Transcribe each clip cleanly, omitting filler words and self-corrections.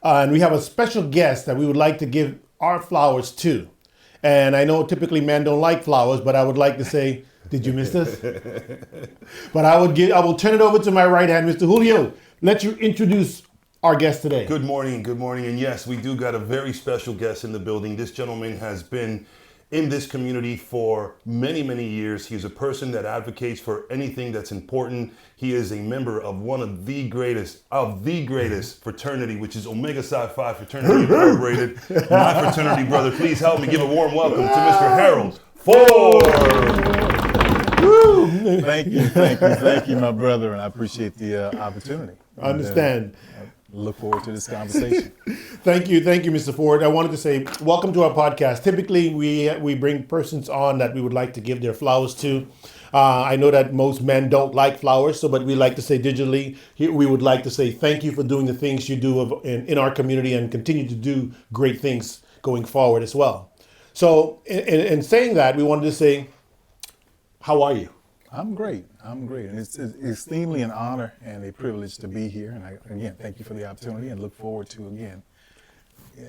And we have a special guest that we would like to give our flowers to. And I know typically men don't like flowers, but I would like to say, did you miss this? But I will turn it over to my right hand, Mr. Julio. Let you introduce our guest today. Good morning. And yes, we do got a very special guest in the building. This gentleman has been in this community for many, many years. He's a person that advocates for anything that's important. He is a member of one of the greatest fraternity, which is Omega Psi Phi Fraternity Incorporated. My fraternity brother, please help me give a warm welcome to Mr. Harold Ford. Thank you, my brother, and I appreciate the opportunity. I understand. I look forward to this conversation. Thank you, Mr. Ford. I wanted to say welcome to our podcast. Typically, we bring persons on that we would like to give their flowers to. I know that most men don't like flowers, but we like to say digitally, we would like to say thank you for doing the things you do in our community and continue to do great things going forward as well. So in saying that, we wanted to say, how are you? I'm great. And it's extremely an honor and a privilege to be here. And again, thank you for the opportunity and look forward to, again,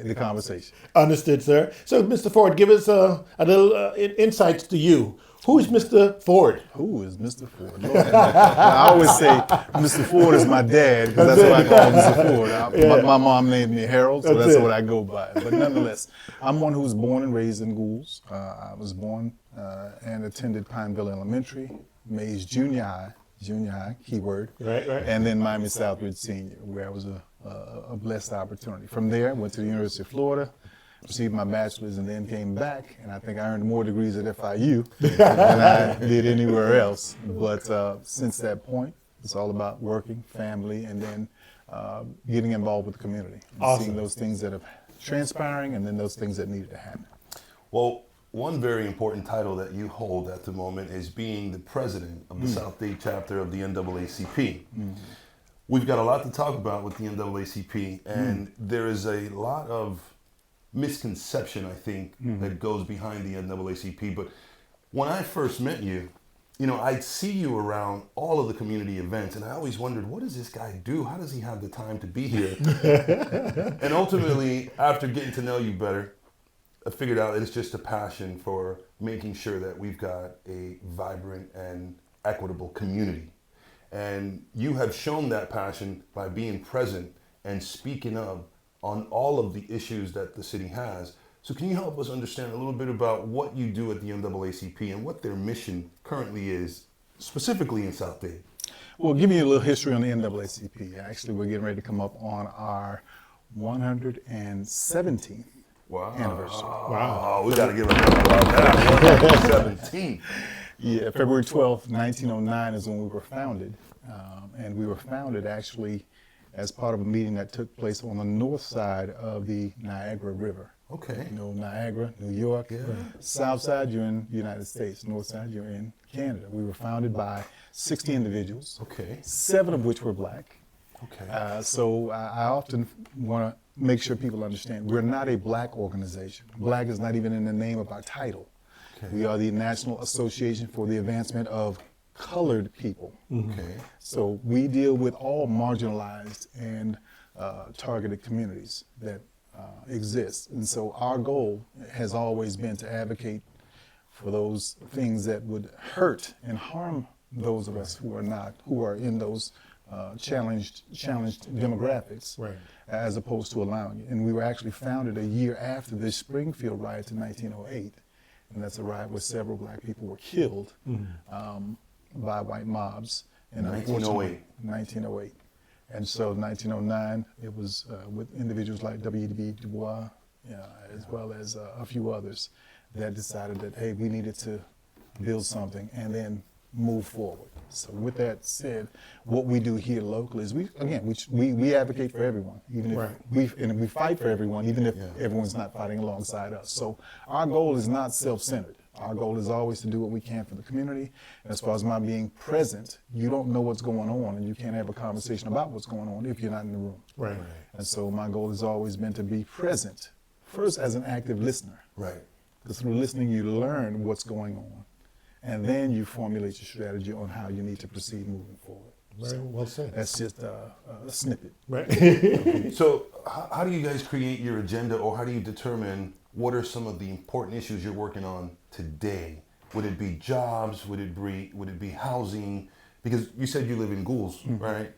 the conversation. Understood, sir. So, Mr. Ford, give us a little insights to you. Who is Mr. Ford? Who is Mr. Ford? I always say Mr. Ford is my dad because that's what I call Mr. Ford. My mom named me Harold, so that's what I go by. But nonetheless, I'm one who was born and raised in Goulds. I was born and attended Pineville Elementary, Mays Junior High, keyword, right. And then Miami Southridge Senior, where I was a blessed opportunity. From there, I went to the University of Florida, received my bachelor's, and then came back, and I think I earned more degrees at FIU than I did anywhere else. But since that point, it's all about working, family, and then getting involved with the community. Awesome. Seeing those things that are transpiring, and then those things that needed to happen. Well, one very important title that you hold at the moment is being the president of the South Dade chapter of the NAACP. We've got a lot to talk about with the NAACP, and there is a lot of misconception, I think, that goes behind the NAACP. But when I first met you, I'd see you around all of the community events, and I always wondered, what does this guy do? How does he have the time to be here? And ultimately, after getting to know you better, I figured out it's just a passion for making sure that we've got a vibrant and equitable community. And you have shown that passion by being present and speaking up on all of the issues that the city has. So can you help us understand a little bit about what you do at the NAACP and what their mission currently is, specifically in South Dade? Well, give me a little history on the NAACP. Actually, we're getting ready to come up on our 117th anniversary. Wow, we got to give a round about that. 117. Yeah, February 12th, 1909 is when we were founded. And we were founded actually as part of a meeting that took place on the north side of the Niagara River. Okay. Niagara, New York. Yeah. South side, you're in the United States. North side, you're in Canada. We were founded by 60 individuals. Okay. 7 of which were black. Okay. So I often want to make sure people understand we're not a black organization. Black is not even in the name of our title. Okay. We are the National Association for the Advancement of Colored People. Okay. So we deal with all marginalized and targeted communities that exist. And so our goal has always been to advocate for those things that would hurt and harm those of us who are in those challenged demographics, right, as opposed to allowing it. And we were actually founded a year after the Springfield riots in 1908. And that's a riot where several black people were killed by white mobs in 1908. And so 1909, it was with individuals like W.E.B. Du Bois, as well as a few others, that decided that, hey, we needed to build something and then move forward. So with that said, what we do here locally is we advocate for everyone, even if we fight for everyone, even if everyone's not fighting alongside us. So our goal is not self-centered. Our goal is always to do what we can for the community. And as far as my being present, you don't know what's going on, and you can't have a conversation about what's going on if you're not in the room. Right. And so my goal has always been to be present, first as an active listener. Right. Because through listening, you learn what's going on, and then you formulate your strategy on how you need to proceed moving forward. Very well said. That's just a snippet. Right. So how do you guys create your agenda, or how do you determine what are some of the important issues you're working on today? Would it be jobs? Would it be housing? Because you said you live in Goulds, right?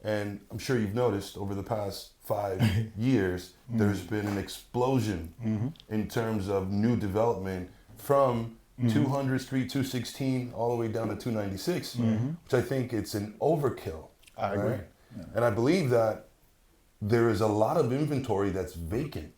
And I'm sure you've noticed over the past 5 years, there's been an explosion in terms of new development from 200 Street, 216, all the way down to 296, which I think it's an overkill. I agree. Right? Yeah. And I believe that there is a lot of inventory that's vacant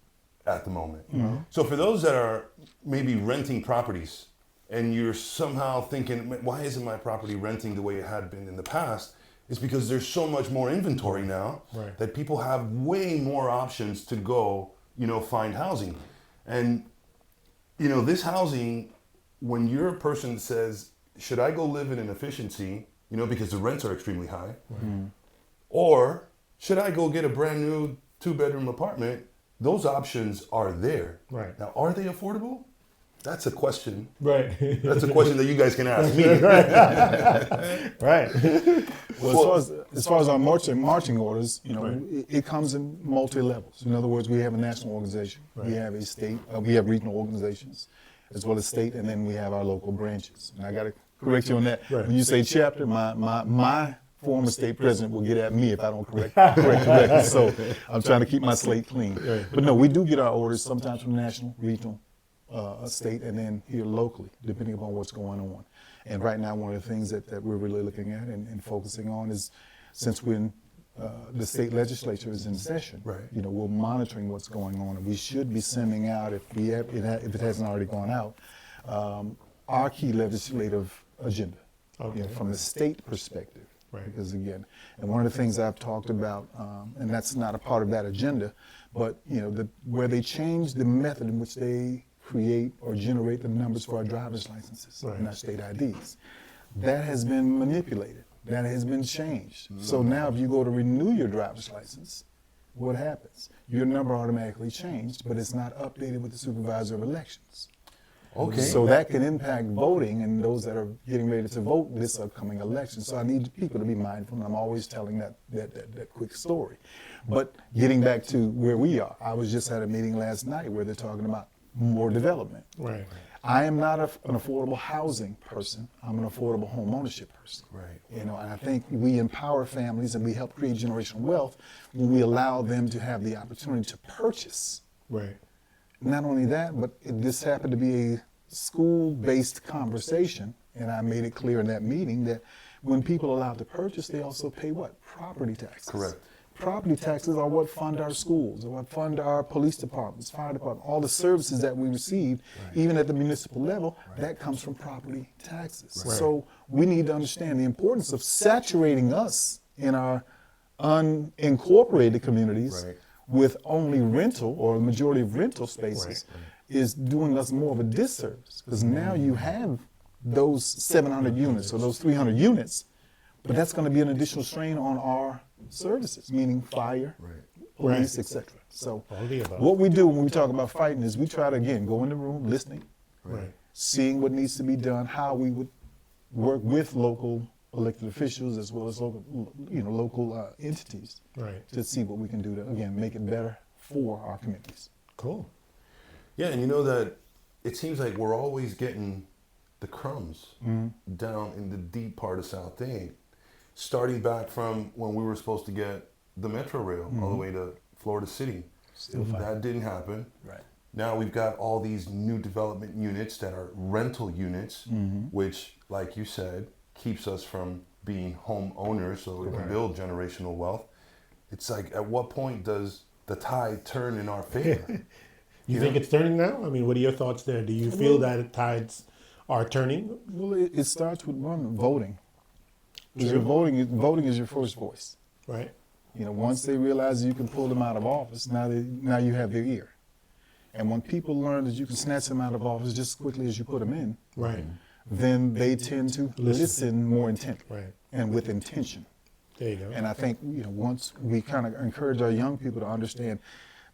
at the moment. So for those that are maybe renting properties, and you're somehow thinking, why isn't my property renting the way it had been in the past? It's because there's so much more inventory now that people have way more options to go, find housing. And, this housing, when you're a person that says, should I go live in an efficiency, because the rents are extremely high, or should I go get a brand new 2-bedroom apartment? Those options are there. Right. Now, are they affordable? That's a question. Right. That's a question that you guys can ask me. Right. Well, as far as our marching orders, it comes in multi-levels. In other words, we have a national organization, we have a state, we have regional organizations, as well as state, and then we have our local branches. And I got to correct you on that. When you say chapter, my former state president will get at me if I don't correct correctly. So I'm trying to keep my slate clean. But no, we do get our orders sometimes from national, regional, state, and then here locally, depending upon what's going on. And right now, one of the things that we're really looking at and focusing on is, since when the state legislature is in session, we're monitoring what's going on, and we should be sending out, if it hasn't already gone out, our key legislative agenda from the state perspective. Because again, and one of the things I've talked about, and that's not a part of that agenda, but where they change the method in which they create or generate the numbers for our driver's licenses and our state IDs. That has been manipulated. That has been changed. So now if you go to renew your driver's license, what happens? Your number automatically changed, but it's not updated with the supervisor of elections. Okay. So that can impact voting and those that are getting ready to vote this upcoming election. So I need people to be mindful, and I'm always telling that quick story. But getting back to where we are, I was just at a meeting last night where they're talking about more development. Right. I am not an affordable housing person. I'm an affordable home ownership person. Right. And I think we empower families and we help create generational wealth when we allow them to have the opportunity to purchase. Right. Not only that, but this happened to be a school-based conversation, and I made it clear in that meeting that when people are allowed to purchase, they also pay what? Property taxes. Correct. Property taxes are what fund our schools, or what fund our police departments, fire department, all the services that we receive, even at the municipal level, that comes from property taxes. Right. So we need to understand the importance of saturating us in our unincorporated communities with only rental, or a majority of rental spaces, is doing us more of a disservice, because now you have those 700 units or those 300 units, but that's going to be an additional strain on our services, meaning fire, police, etc. So what we do when we talk about fighting is we try to, again, go in the room, listening, seeing what needs to be done, how we would work with local elected officials as well as local entities to see what we can do to, again, make it better for our communities. Cool. Yeah, and that it seems like we're always getting the crumbs down in the deep part of South Dade, starting back from when we were supposed to get the Metro Rail all the way to Florida City. That didn't happen. Right. Now we've got all these new development units that are rental units, which, like you said, keeps us from being home owners, so we can build generational wealth. It's like, at what point does the tide turn in our favor? You think it's turning now? I mean, what are your thoughts there? Do you feel that the tides are turning? Well, it starts with voting. Because voting is your first voice. Right. Once they realize you can pull them out of office, now you have their ear. And when people learn that you can snatch them out of office just as quickly as you put them in, then they tend to listen more intently and with intention. There you go. And I think once we kind of encourage our young people to understand,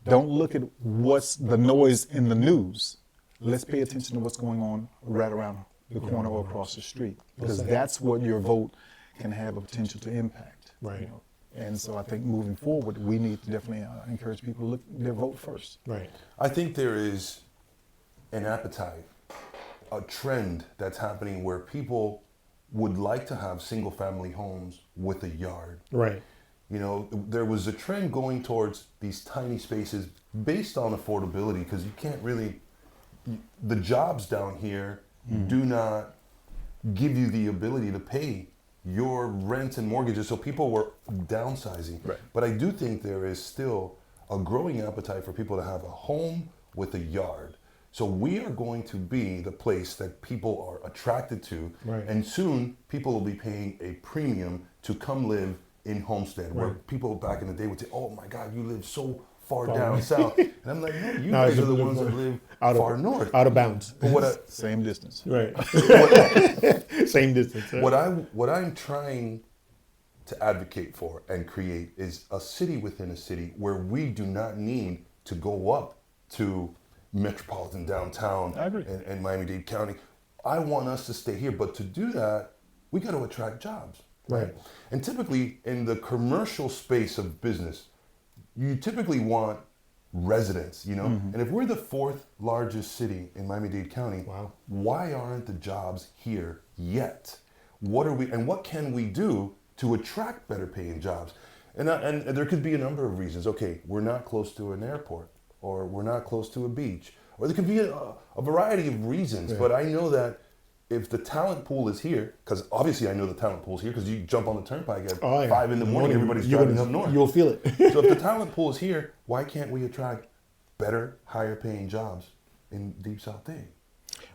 don't look at what's the noise in the news. Let's pay attention to what's going on right around the corner or across the street, because that's what your vote can have a potential to impact. Right. And so I think moving forward, we need to definitely encourage people to look their vote first. Right. I think there is an appetite, a trend that's happening where people would like to have single family homes with a yard. Right. You know, there was a trend going towards these tiny spaces based on affordability, because you can't really, the jobs down here do not give you the ability to pay your rent and mortgages, so people were downsizing. Right. But I do think there is still a growing appetite for people to have a home with a yard. So we are going to be the place that people are attracted to, Right. and soon people will be paying a premium to come live in Homestead, where people back in the day would say, "Oh my God, you live so far down away." south," and I'm like, "No, you No, guys it's are the a ones that little live out far of north." out of bounds. But what Same distance. Right. Same distance. Right? what I'm trying to advocate for and create is a city within a city where we do not need to go up to metropolitan downtown I agree. and Miami-Dade County. I want us to stay here, but to do that, we got to attract jobs. Right. And typically in the commercial space of business, you typically want residents, you know? And if we're the fourth largest city in Miami-Dade County, Wow. why aren't the jobs here yet? What can we do to attract better paying jobs? And there could be a number of reasons. Okay, we're not close to an airport, or we're not close to a beach, or there could be a variety of reasons. But I know that if the talent pool is here, because obviously I know the talent pool is here, because you jump on the turnpike at 5 in the morning, everybody's driving up north. You'll feel it. So if the talent pool is here, why can't we attract better, higher paying jobs in Deep South Dade?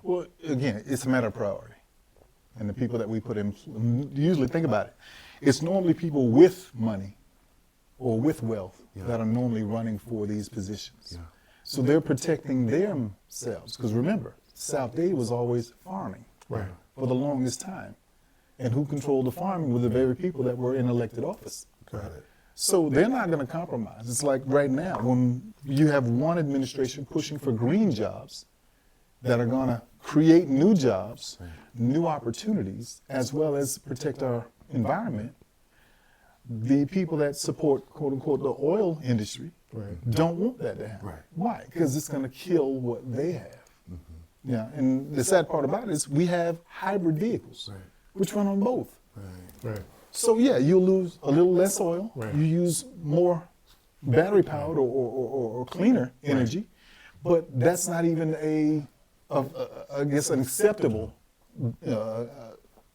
Well, again, it's a matter of priority. And the people that we put in, usually think about it, it's normally people with money or with wealth that are normally running for these positions. Yeah. So they're protecting themselves. Because remember, South Dade was always farming Right. for the longest time. And who controlled the farming were the very people that were in elected office. Got it. So they're not going to compromise. It's like right now, when you have one administration pushing for green jobs that are going to create new jobs, new opportunities, as well as protect our environment, the people that support, quote unquote, the oil industry don't want that to happen. Right. Why? Because it's going to kill what they have. Yeah, and the sad part about it is we have hybrid vehicles, which run on both. Right. So yeah, you'll lose a little less oil. Right. You use more battery powered or cleaner energy, but that's not even I guess an acceptable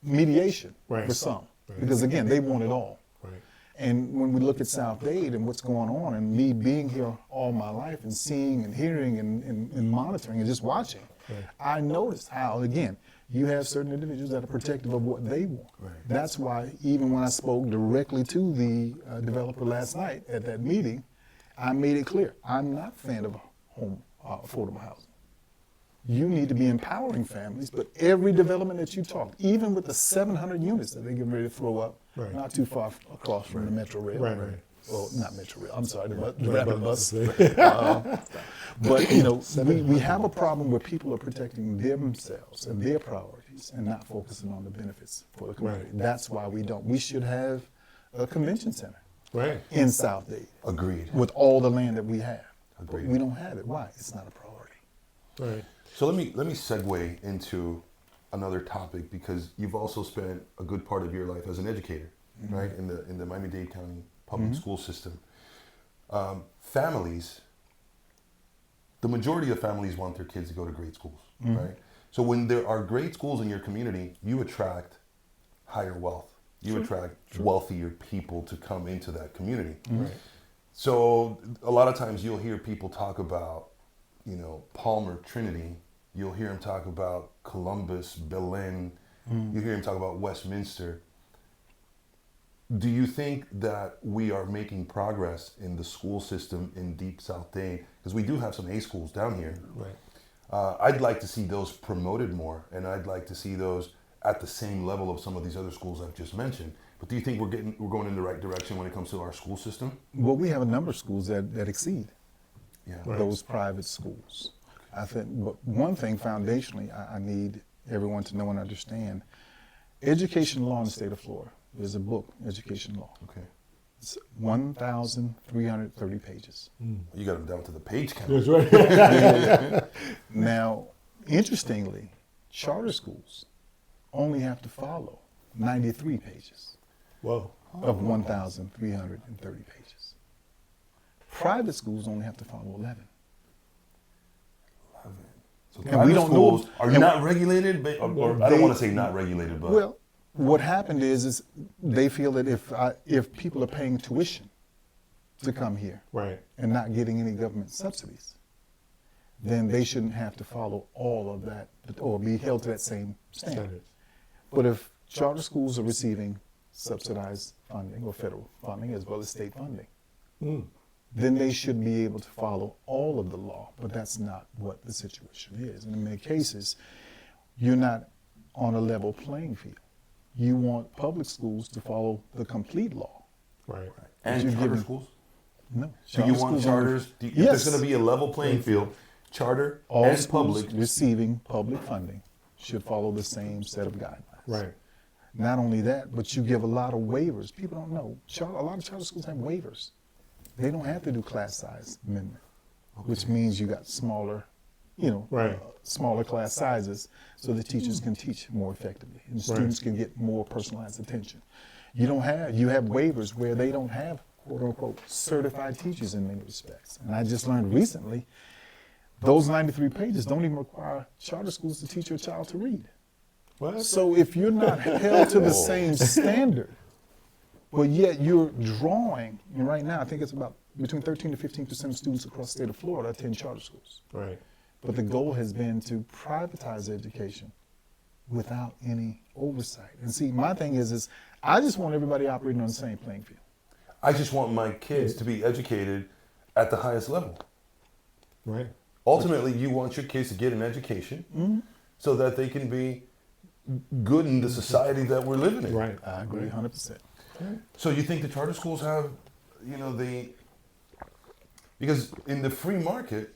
mediation for some, because again, they want it all. Right. And when we look at South Dade and what's going on, and me being here all my life and seeing and hearing and monitoring and just watching, I noticed how, again, you have certain individuals that are protective of what they want. Right. That's why even when I spoke directly to the developer last night at that meeting, I made it clear, I'm not a fan of home affordable housing. You need to be empowering families, but every development that you talk, even with the 700 units that they're getting ready to throw up, not too far across from the Metro Rail. Right. Well, not Metro Rail, I'm sorry, the rapid bus. But you know, we have a problem where people are protecting themselves and their priorities and not focusing on the benefits for the community. That's why we don't. We should have a convention center in South Dade. Agreed. With all the land that we have. Agreed. But we don't have it. Why? It's not a priority. Right. So let me segue into another topic, because you've also spent a good part of your life as an educator, right, in the Miami-Dade County public school system. Families, the majority of families want their kids to go to great schools, right? So when there are great schools in your community, you attract higher wealth. You attract wealthier people to come into that community. Right. So a lot of times you'll hear people talk about, you know, Palmer Trinity. You'll hear them talk about Columbus, Belen. You hear them talk about Westminster. Do you think that we are making progress in the school system in Deep South Dade? Because we do have some A schools down here. Right. I'd like to see those promoted more, and I'd like to see those at the same level of some of these other schools I've just mentioned. But do you think we're going in the right direction when it comes to our school system? Well, we have a number of schools that exceed Yeah. those private schools. I think, but one thing foundationally I need everyone to know and understand, education law in the state of Florida. There's a book, Education Law. Okay. It's 1,330 pages. You got them down to the page count. That's right. Now, interestingly, charter schools only have to follow 93 pages Whoa. of 1,330 pages. Private schools only have to follow 11. So And private we don't know- schools are and- not regulated, but, or I don't They- want to say not regulated, but Well, what happened is they feel that if people are paying tuition to come here Right. and not getting any government subsidies, then they shouldn't have to follow all of that or be held to that same standard. Standards. But if charter schools are receiving subsidized funding or federal funding as well as state funding, then they should be able to follow all of the law. But that's not what the situation is. And in many cases, you're not on a level playing field. You want public schools to follow the complete law. Right. and you're charter giving- schools. No. Do you charter want schools charters? only- Do you, if Yes. there's going to be a level playing field, charter All and schools public. receiving public funding should follow the same set of guidelines. Right. Not only that, but you give a lot of waivers. People don't know. A lot of charter schools have waivers. They don't have to do class size amendment, which means you got smaller, Right. smaller class sizes so the teachers can teach more effectively and students can get more personalized attention. You have waivers where they don't have quote unquote certified teachers in many respects. And I just learned recently, those 93 pages don't even require charter schools to teach your child to read. What? So if you're not held to the same standard, but yet you're drawing, and right now I think it's about between 13 to 15% of students across the state of Florida attend charter schools. Right. But the goal has been to privatize education without any oversight. And see, my thing is I just want everybody operating on the same playing field. I just want my kids to be educated at the highest level. Right. Ultimately, you want your kids to get an education so that they can be good in the society that we're living in. Right. I agree 100%. So you think the charter schools have, because in the free market,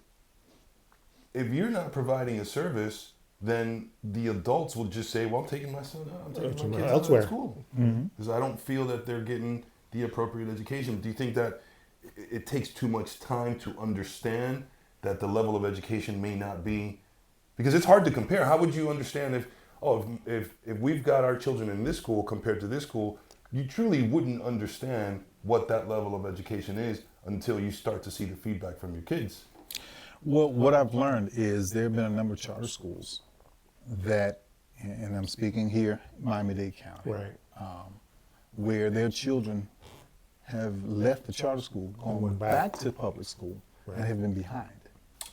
if you're not providing a service, then the adults will just say, well, I'm taking my son out, I'm taking my kids out Elsewhere. of school. Because I don't feel that they're getting the appropriate education. Do you think that it takes too much time to understand that the level of education may not be, because it's hard to compare. How would you understand if we've got our children in this school compared to this school, you truly wouldn't understand what that level of education is until you start to see the feedback from your kids. Well, what I've learned is there have been a number of charter schools that, and I'm speaking here, Miami-Dade County, Right. where their children have left the charter school, gone went back back. to public school, Right. and have been behind.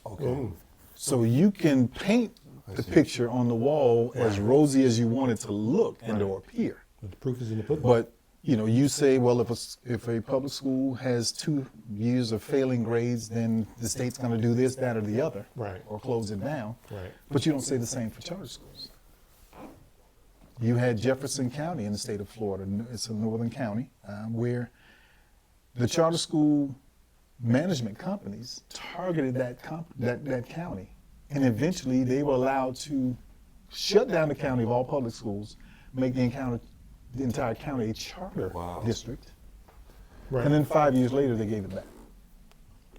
Okay. So you can paint the picture on the wall as rosy as you want it to look and or appear. The proof is in the pudding. But you say, well, if a public school has 2 years of failing grades, then the state's going to do this, that, or the other, Right. or close it down. Right. But you don't say the same for charter schools. You had Jefferson County in the state of Florida. It's a northern county where the charter school management companies targeted that county, and eventually they were allowed to shut down the county of all public schools, make the entire county a charter Wow. district, Right. and then 5 years later they gave it back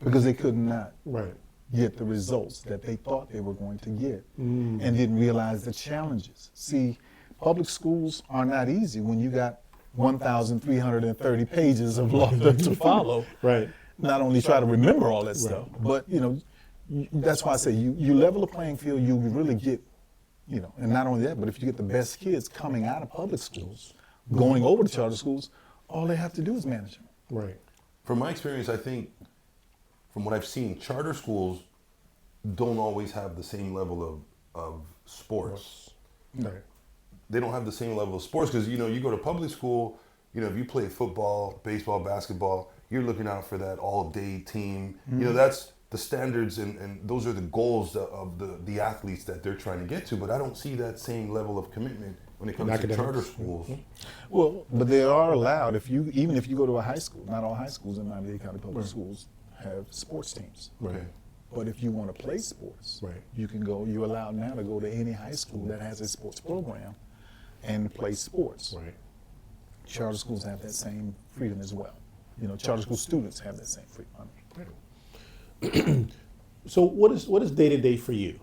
because they could not Right. get the results that they thought they were going to get and didn't realize the challenges. See, public schools are not easy when you got 1,330 pages of law to follow. Right. Not only try to remember all that stuff, but that's why I say you level the playing field, you really get, and not only that, but if you get the best kids coming out of public schools, going over to charter schools, all they have to do is manage them. Right. From my experience, I think, from what I've seen, charter schools don't always have the same level of sports. Right. They don't have the same level of sports because, you go to public school, if you play football, baseball, basketball, you're looking out for that all-day team. That's the standards and those are the goals of the athletes that they're trying to get to. But I don't see that same level of commitment when it comes to Academics. charter schools. Well, but they are allowed, even if you go to a high school, not all high schools in Miami-Dade County public schools have sports teams. Right. But if you want to play sports, Right. you're allowed now to go to any high school that has a sports program and play sports. Right. Charter schools have that same freedom as well. charter school students have that same free money. So what is day to day for you?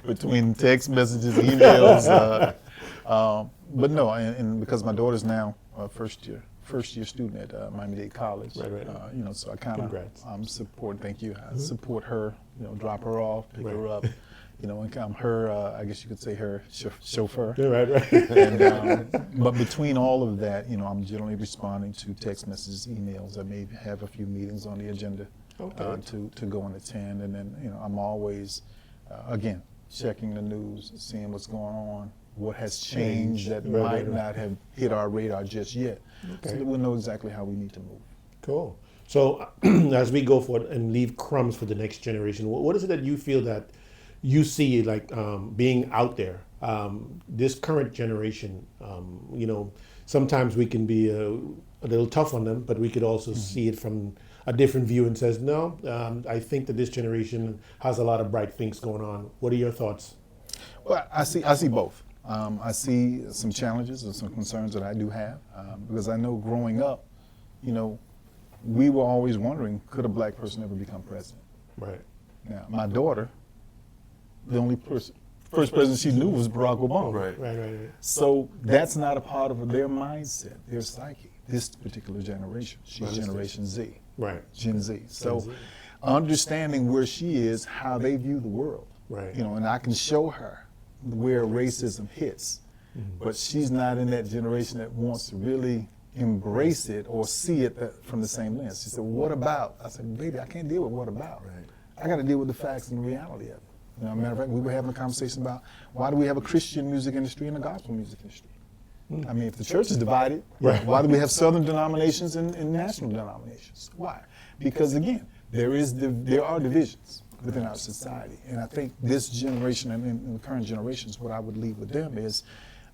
Between text messages, emails, but no, and because my daughter's now a first year student at Miami-Dade College, Right. So I kind of support. Thank you. I support her. Drop her off, pick her up. And I'm her. I guess you could say her chauffeur. Yeah, right. And, but between all of that, I'm generally responding to text messages, emails. I may have a few meetings on the agenda. Okay. To go and attend, and then I'm always again checking the news, seeing what's going on, what has changed that might not have hit our radar just yet, so that we'll know exactly how we need to move. Cool. So as we go forward and leave crumbs for the next generation, what is it that you feel that you see like being out there? This current generation, sometimes we can be a little tough on them, but we could also see it from a different view and says, no, I think that this generation has a lot of bright things going on. What are your thoughts? Well, I see both. I see some challenges and some concerns that I do have, because I know growing up, we were always wondering, could a black person ever become president? Right. Now, my daughter, the only first president she knew was Barack Obama. Right. So that's not a part of their mindset, their psyche, this particular generation. She's Generation Z. Right. Gen Z. So understanding where she is, how they view the world. Right. And I can show her where racism hits, but she's not in that generation that wants to really embrace it or see it from the same lens. She said, well, what about? I said, baby, I can't deal with what about. Right. I got to deal with the facts and the reality of it. Matter of fact, we were having a conversation about why do we have a Christian music industry and a gospel music industry? I mean, if the church is divided, why do we have southern denominations and national denominations? Why? Because again, there are divisions within our society, and I think this generation and the current generations, what I would leave with them is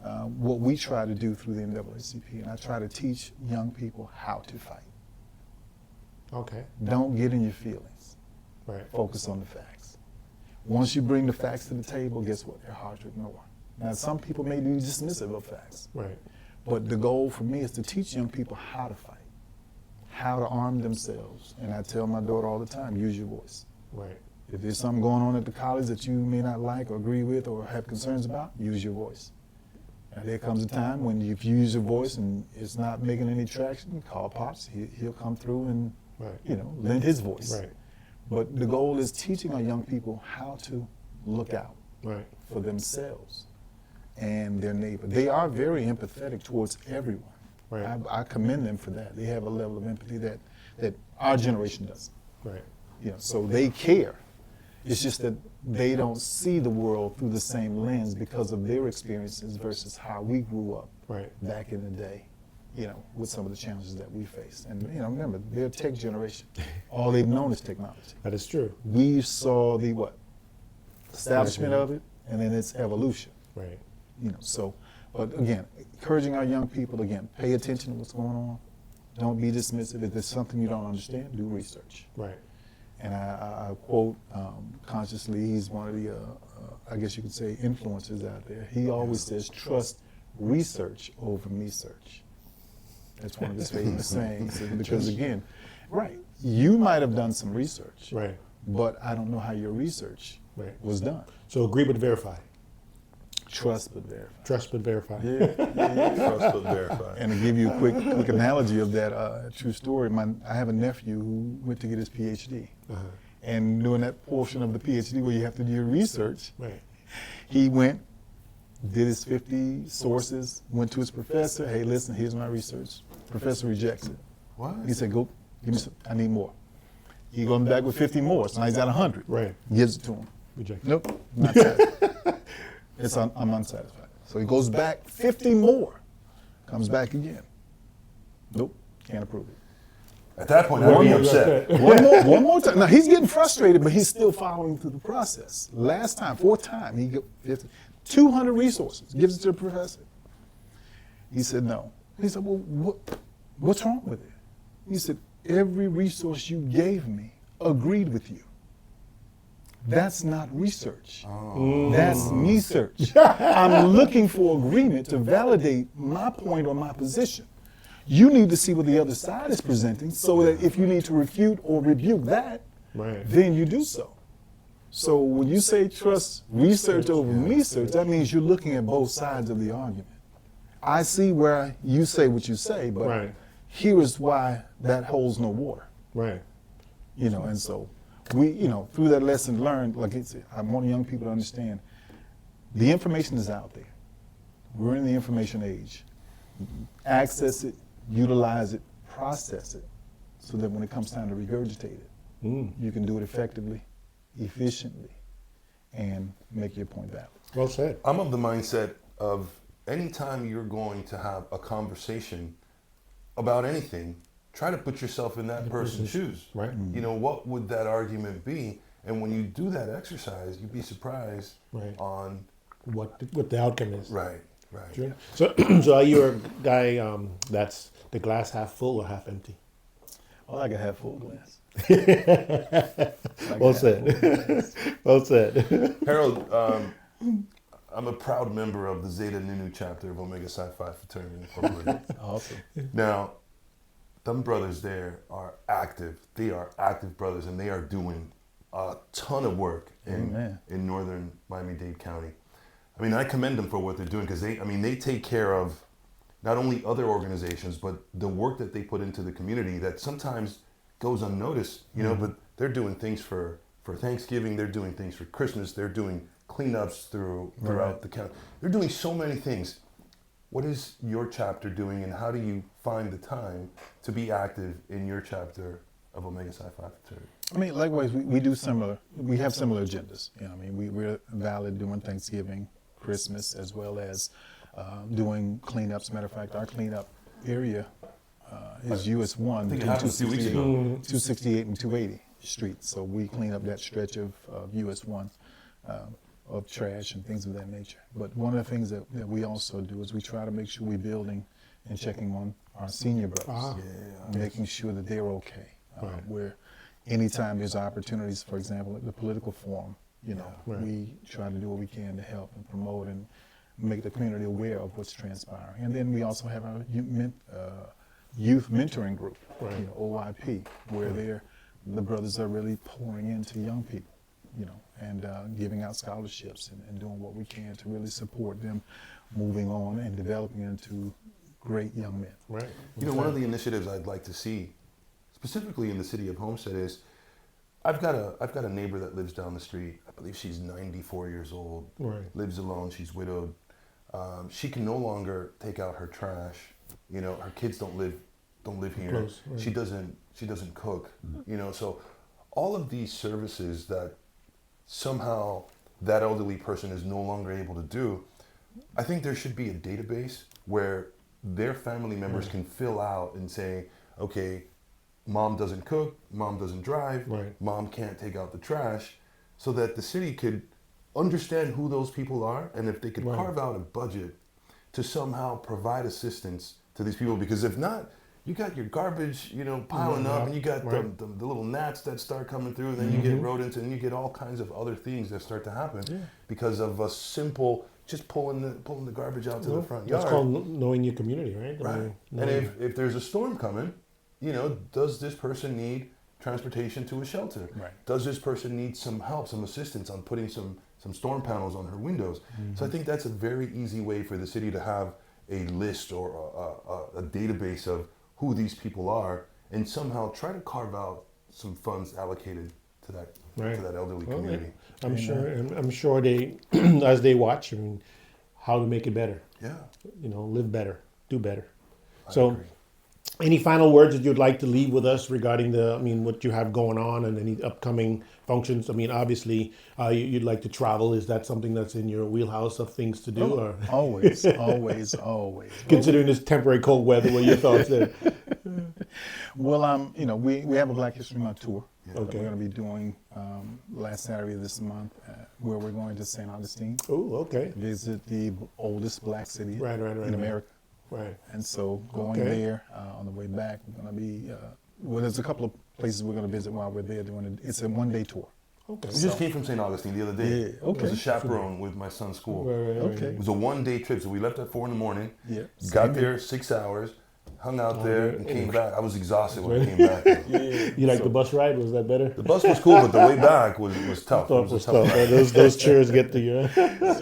what we try to do through the NAACP, and I try to teach young people how to fight. Okay. Don't get in your feelings. Right. Focus on the facts. Once you bring the facts to the table, guess what? They're hard to ignore. Now, some people may be dismissive of facts. Right. But the goal for me is to teach young people how to fight, how to arm themselves. And I tell my daughter all the time, use your voice. Right. If there's something going on at the college that you may not like or agree with or have concerns about, use your voice. And there comes a time when if you use your voice and it's not making any traction, call Pops. He'll come through and lend his voice. Right. But the goal is teaching our young people how to look out for themselves and their neighbor. They are very empathetic towards everyone. Right. I commend them for that. They have a level of empathy that our generation doesn't. Right. So they care. It's just that they don't see the world through the same lens because of their experiences versus how we grew up back in the day, with some of the challenges that we face. And remember, they're a tech generation. All they've known is technology. That is true. We saw the establishment of it, and then its evolution. Right. But again, encouraging our young people, again, pay attention to what's going on. Don't be dismissive. If there's something you don't understand, do research. Right. And I quote consciously, he's one of the, I guess you could say, influencers out there. He always says, trust research over me search. That's one of his famous sayings. Because again, you might have done some research, but I don't know how your research was done. So agree but verify. Trust but verify. Trust but verify. Yeah. Trust but verify. And to give you a quick analogy of that true story, I have a nephew who went to get his PhD. And during that portion of the PhD where you have to do your research, he went, did his 50 sources, went to his professor, hey, listen, here's my research. Professor rejects it. What? He said, go, give me some, I need more. He goes back with 50 more, so now he's at 100. Right. Gives it to him. Reject. Nope, not satisfied. I'm unsatisfied. So he goes back 50 more, comes back again. Nope, can't approve it. At that point, I'd be upset. One more time. Now he's getting frustrated, but he's still following through the process. Last time, fourth time, he got 200 resources, gives it to the professor. He said no. He said, well, what's wrong with it? He said, every resource you gave me agreed with you. That's not research. That's me search. I'm looking for agreement to validate my point or my position. You need to see what the other side is presenting so that if you need to refute or rebuke that, Right. then you do so. So when you say trust research over research, that means you're looking at both sides of the argument. I see where you say what you say, but Right. here is why that holds no water. Right. You know, and so we, you know, through that lesson learned, like it's, I want young people to understand, the information is out there. We're in the information age. Access it, utilize it, process it, so that when it comes time to regurgitate it, you can do it effectively, efficiently, and make your point valid. Well said. I'm of the mindset of anytime you're going to have a conversation about anything, try to put yourself in that person's shoes. Right. You know, what would that argument be? And when you do that exercise, you'd be surprised Right. on What the outcome is. right. Sure. So, so are you a guy that's the glass half full or half empty? I like a half full glass. Well said. Well said. Harold, I'm a proud member of the Zeta Nu chapter of Omega Psi Phi Fraternity Incorporated. Awesome. Now, them brothers there are active. They are active brothers, and they are doing a ton of work in northern Miami-Dade County. I mean, I commend them for what they're doing because they take care of not only other organizations, but the work that they put into the community that sometimes goes unnoticed, you know, but they're doing things for Thanksgiving, they're doing things for Christmas, they're doing cleanups throughout the county. They're doing so many things. What is your chapter doing, and how do you find the time to be active in your chapter of Omega Psi Phi Fraternity? I mean, likewise, we do similar, we have similar agendas. You know, I mean, we're valid doing Thanksgiving, Christmas, as well as doing cleanups. Matter of fact, our cleanup area is US 1 between 268 and 280 streets. So we clean up that stretch of US 1 of trash and things of that nature. But one of the things that we also do is we try to make sure we're building and checking on our senior brothers, making sure that they're okay. Where anytime there's opportunities, for example, at the political forum, you know, we try to do what we can to help and promote and make the community aware of what's transpiring. And then we also have our youth mentoring group, you know, OIP, where the brothers are really pouring into young people, you know, and giving out scholarships and doing what we can to really support them moving on and developing into great young men. Right. You know, one of the initiatives I'd like to see, specifically in the city of Homestead, is I've got a neighbor that lives down the street. I believe she's 94 years old, lives alone, she's widowed. She can no longer take out her trash. You know, her kids don't live here. Close, She doesn't cook. You know, so all of these services that somehow that elderly person is no longer able to do, I think there should be a database where their family members can fill out and say, okay, mom doesn't cook, mom doesn't drive, mom can't take out the trash, so that the city could understand who those people are, and if they could carve out a budget to somehow provide assistance to these people. Because if not, you got your garbage, you know, piling up, and you got the little gnats that start coming through, and then you get rodents, and you get all kinds of other things that start to happen because of a simple just pulling the garbage out to the front yard. That's called knowing your community, right? Right. And if there's a storm coming, you know, does this person need transportation to a shelter? Right. Does this person need some help, some assistance on putting some storm panels on her windows? So I think that's a very easy way for the city to have a list or a database of who these people are, and somehow try to carve out some funds allocated to that elderly community. I'm sure they, as they watch, I mean, how to make it better. Yeah. You know, live better, do better. I agree. Any final words that you'd like to leave with us regarding what you have going on and any upcoming functions? I mean, obviously, you'd like to travel. Is that something that's in your wheelhouse of things to do? Or Always. considering this temporary cold weather, what are your thoughts there? Well, you know, we have a Black History Month tour that Okay. we're going to be doing last Saturday of this month, where we're going to St. Augustine, Oh, okay. visit the oldest Black city Right, in America. Right. And so going there, on the way back, we're going to be, there's a couple of places we're going to visit while we're there doing it. It's a one-day tour. Okay. We just came from St. Augustine the other day. Yeah, okay. It was a chaperone with my son's school. Right. Okay. It was a one-day trip, so we left at 4 in the morning. Yeah. Got there 6 hours, hung out there, and came back. I was exhausted when I came back. You like the bus ride? Was that better? The bus was cool, but the way back was tough. It was a tough ride. Those chairs get to you.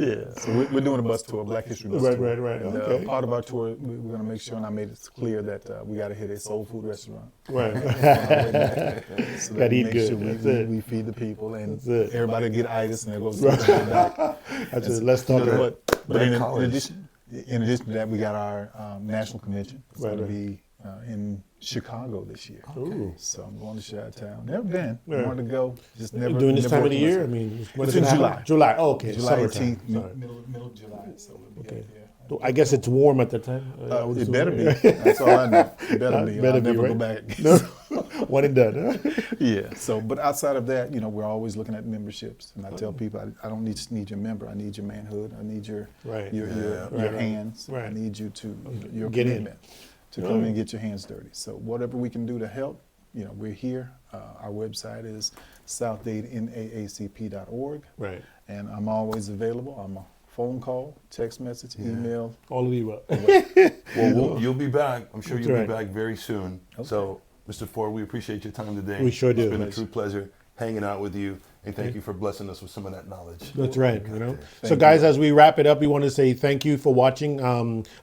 Yeah, so we're doing a bus tour, Black History Bus Tour. Right. And, Okay. part of our tour, we're going to make sure, and I made it clear that we got to hit a soul food restaurant. Right. So Gotta that we eat make good. sure That's it. we feed the people, and That's it. everybody get itis, and it goes back. That's it. Let's talk about But in college. addition to that, we got our national convention. It's Right, going right. to be in Chicago this year. Ooh. So I'm going to Chi-Town. Never been. Yeah. Wanted to go. Just never. during this never time of the worked year. I myself. mean, when It's is it in happen? July. July. Oh, okay. July Summertime. 18th, Sorry. middle of July. So we'll be Okay. out there. I guess it's warm at the time. I would It assume. better be. That's all I know. It better be. Better I'll be, never go right? back. No. One and done. Huh? Yeah. So, but outside of that, we're always looking at memberships, and I tell people, I don't need your member. I need your manhood. I need your Right. your Right. hands. Right. I need you to your Get in. commitment to come in and get your hands dirty. So whatever we can do to help, we're here. Our website is southdade.naacp.org, Right. and I'm always available. I'm a phone call, text message, email. All of you. Well, you'll be back. I'm sure That's you'll right. be back very soon. Okay. So, Mr. Ford, we appreciate your time today. We sure do. It's been a true pleasure hanging out with you, and thank you for blessing us with some of that knowledge. That's right. Thank So, you. guys, as we wrap it up, we want to say thank you for watching.